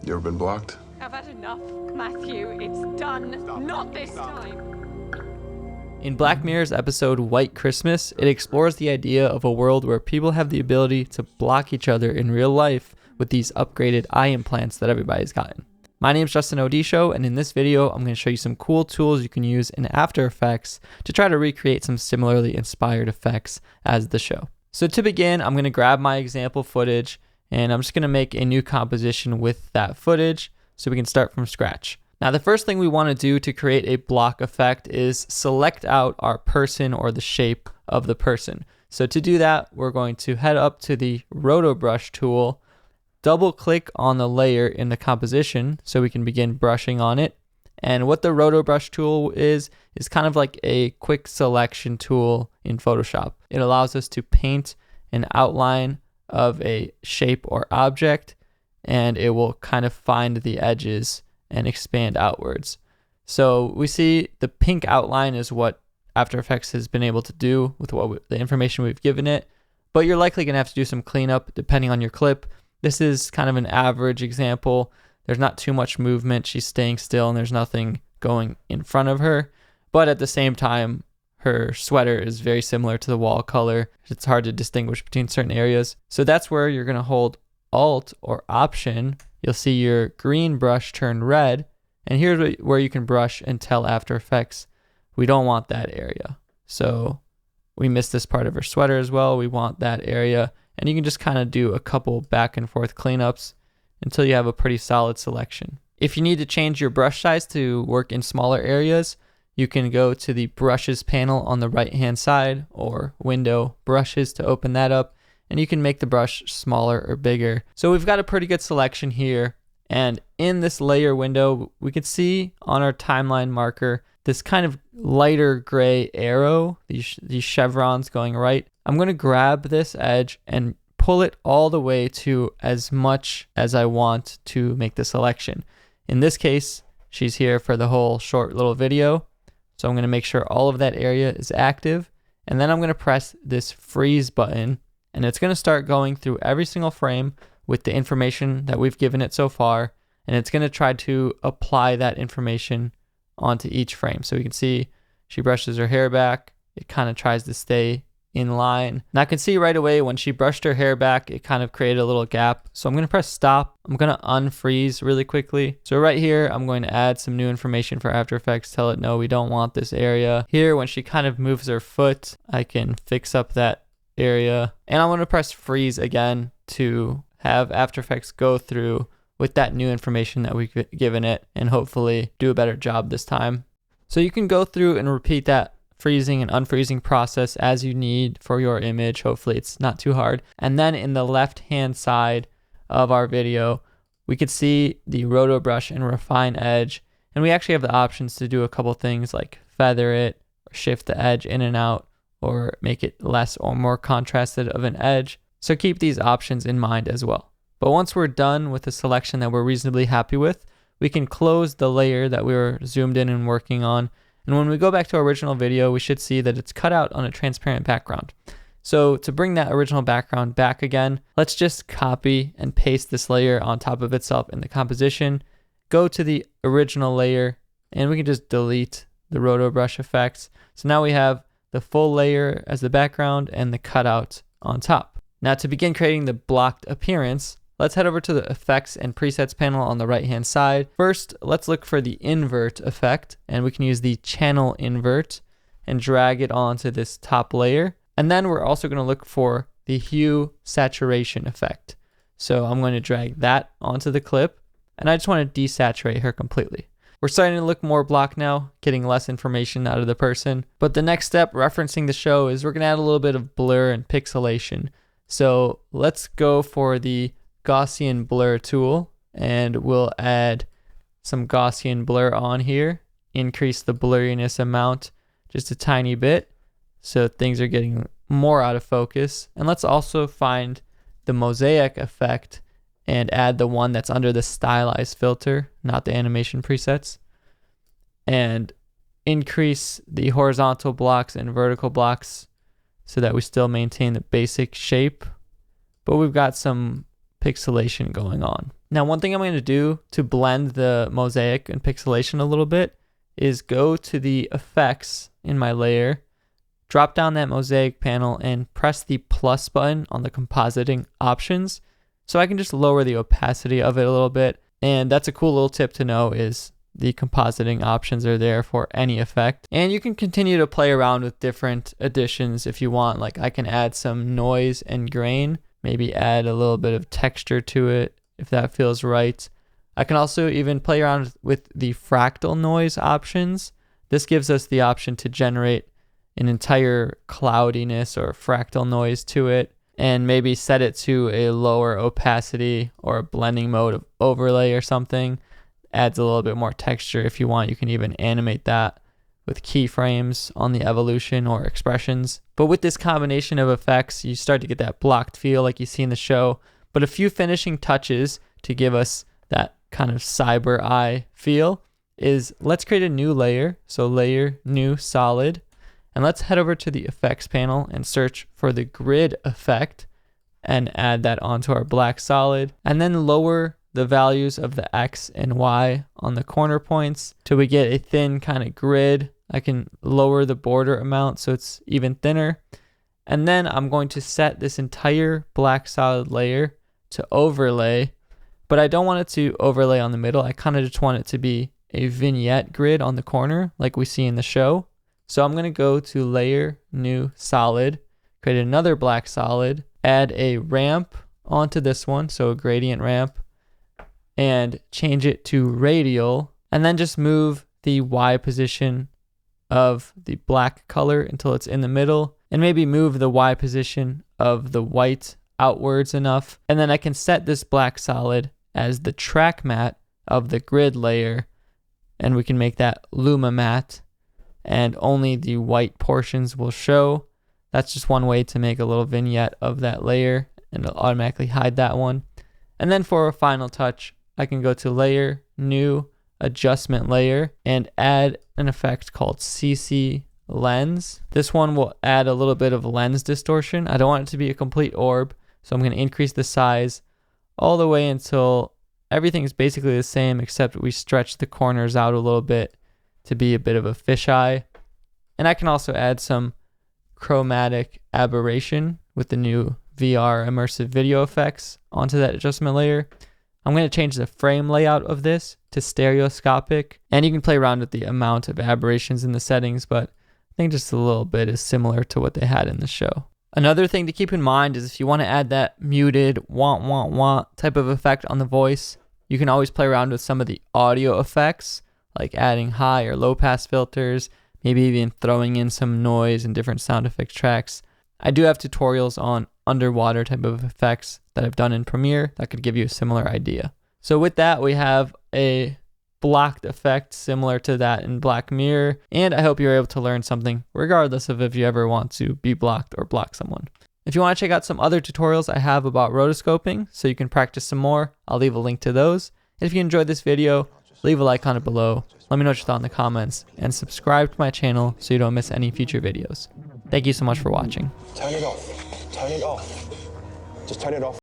You ever been blocked? I've had enough, Matthew. It's done. Not this time. In Black Mirror's episode White Christmas, it explores the idea of a world where people have the ability to block each other in real life with these upgraded eye implants that everybody's gotten. My name's Justin Odisho, and in this video, I'm going to show you some cool tools you can use in After Effects to try to recreate some similarly inspired effects as the show. So to begin, I'm going to grab my example footage, and I'm just going to make a new composition with that footage so we can start from scratch. Now, the first thing we want to do to create a block effect is select out our person or the shape of the person. So to do that, we're going to head up to the Roto brush tool, double click on the layer in the composition so we can begin brushing on it. And what the Roto brush tool is kind of like a quick selection tool in Photoshop. It allows us to paint an outline of a shape or object, and it will kind of find the edges and expand outwards. So we see the pink outline is what After Effects has been able to do with the information we've given it, but you're likely going to have to do some cleanup depending on your clip. This is kind of an average example. There's not too much movement. She's staying still and there's nothing going in front of her. But at the same time, her sweater is very similar to the wall color. It's hard to distinguish between certain areas. So that's where you're going to hold Alt or Option. You'll see your green brush turn red. And here's where you can brush and tell After Effects we don't want that area. So we missed this part of her sweater as well. We want that area. And you can just kind of do a couple back and forth cleanups until you have a pretty solid selection. If you need to change your brush size to work in smaller areas, you can go to the brushes panel on the right hand side or window brushes to open that up, and you can make the brush smaller or bigger. So we've got a pretty good selection here. And in this layer window, we can see on our timeline marker this kind of lighter gray arrow, these chevrons going right. I'm going to grab this edge and pull it all the way to as much as I want to make the selection. In this case, she's here for the whole short little video. So I'm going to make sure all of that area is active. And then I'm going to press this freeze button, and it's going to start going through every single frame with the information that we've given it so far. And it's going to try to apply that information onto each frame. So you can see she brushes her hair back. It kind of tries to stay in line. And I can see right away when she brushed her hair back, it kind of created a little gap. So I'm going to press stop. I'm going to unfreeze really quickly. So right here, I'm going to add some new information for After Effects. Tell it, no, we don't want this area. Here, when she kind of moves her foot, I can fix up that area. And I'm going to press freeze again to have After Effects go through with that new information that we've given it and hopefully do a better job this time. So you can go through and repeat that freezing and unfreezing process as you need for your image. Hopefully it's not too hard. And then in the left hand side of our video, we could see the Roto brush and refine edge. And we actually have the options to do a couple things like feather it, or shift the edge in and out, or make it less or more contrasted of an edge. So keep these options in mind as well. But once we're done with a selection that we're reasonably happy with, we can close the layer that we were zoomed in and working on. And when we go back to our original video, we should see that it's cut out on a transparent background. So to bring that original background back again, let's just copy and paste this layer on top of itself in the composition. Go to the original layer, and we can just delete the Roto brush effects. So now we have the full layer as the background and the cutout on top. Now to begin creating the blocked appearance, let's head over to the Effects and Presets panel on the right-hand side. First, let's look for the invert effect, and we can use the channel invert and drag it onto this top layer. And then we're also going to look for the hue saturation effect. So I'm going to drag that onto the clip, and I just want to desaturate her completely. We're starting to look more blocked now, getting less information out of the person. But the next step, referencing the show, is we're going to add a little bit of blur and pixelation. So let's go for the Gaussian blur tool, and we'll add some Gaussian blur on here, increase the blurriness amount just a tiny bit so things are getting more out of focus. And let's also find the mosaic effect and add the one that's under the stylized filter, not the animation presets, and increase the horizontal blocks and vertical blocks so that we still maintain the basic shape, but we've got some pixelation going on. Now, one thing I'm going to do to blend the mosaic and pixelation a little bit is go to the effects in my layer, drop down that mosaic panel and press the plus button on the compositing options so I can just lower the opacity of it a little bit. And that's a cool little tip to know, is the compositing options are there for any effect. And you can continue to play around with different additions if you want. Like I can add some noise and grain, maybe add a little bit of texture to it if that feels right. I can also even play around with the fractal noise options. This gives us the option to generate an entire cloudiness or fractal noise to it, and maybe set it to a lower opacity or a blending mode of overlay or something. Adds a little bit more texture if you want. You can even animate that with keyframes on the evolution or expressions. But with this combination of effects, you start to get that blocked feel like you see in the show, but a few finishing touches to give us that kind of cyber eye feel is, let's create a new layer. So layer, new, solid. And let's head over to the effects panel and search for the grid effect and add that onto our black solid. And then lower the values of the X and Y on the corner points till we get a thin kind of grid. I can lower the border amount so it's even thinner. And then I'm going to set this entire black solid layer to overlay, but I don't want it to overlay on the middle. I kind of just want it to be a vignette grid on the corner like we see in the show. So I'm going to go to layer, new, solid, create another black solid, add a ramp onto this one, so a gradient ramp, and change it to radial, and then just move the Y position of the black color until it's in the middle, and maybe move the Y position of the white outwards enough. And then I can set this black solid as the track matte of the grid layer, and we can make that luma matte, and only the white portions will show. That's just one way to make a little vignette of that layer, and it'll automatically hide that one. And then for a final touch, I can go to layer, new, adjustment layer, and add an effect called CC lens. This one will add a little bit of lens distortion. I don't want it to be a complete orb, so I'm going to increase the size all the way until everything is basically the same, except we stretch the corners out a little bit to be a bit of a fisheye. And I can also add some chromatic aberration with the new VR immersive video effects onto that adjustment layer. I'm going to change the frame layout of this to stereoscopic, and you can play around with the amount of aberrations in the settings, but I think just a little bit is similar to what they had in the show. Another thing to keep in mind is if you want to add that muted wah wah wah type of effect on the voice, you can always play around with some of the audio effects, like adding high or low pass filters, maybe even throwing in some noise and different sound effects tracks. I do have tutorials on underwater type of effects that I've done in Premiere that could give you a similar idea. So with that, we have a blocked effect similar to that in Black Mirror, and I hope you're able to learn something regardless of if you ever want to be blocked or block someone. If you want to check out some other tutorials I have about rotoscoping so you can practice some more, I'll leave a link to those. And if you enjoyed this video, leave a like on it below, let me know what you thought in the comments, and subscribe to my channel so you don't miss any future videos. Thank you so much for watching. Turn it off. Turn it off. Just turn it off.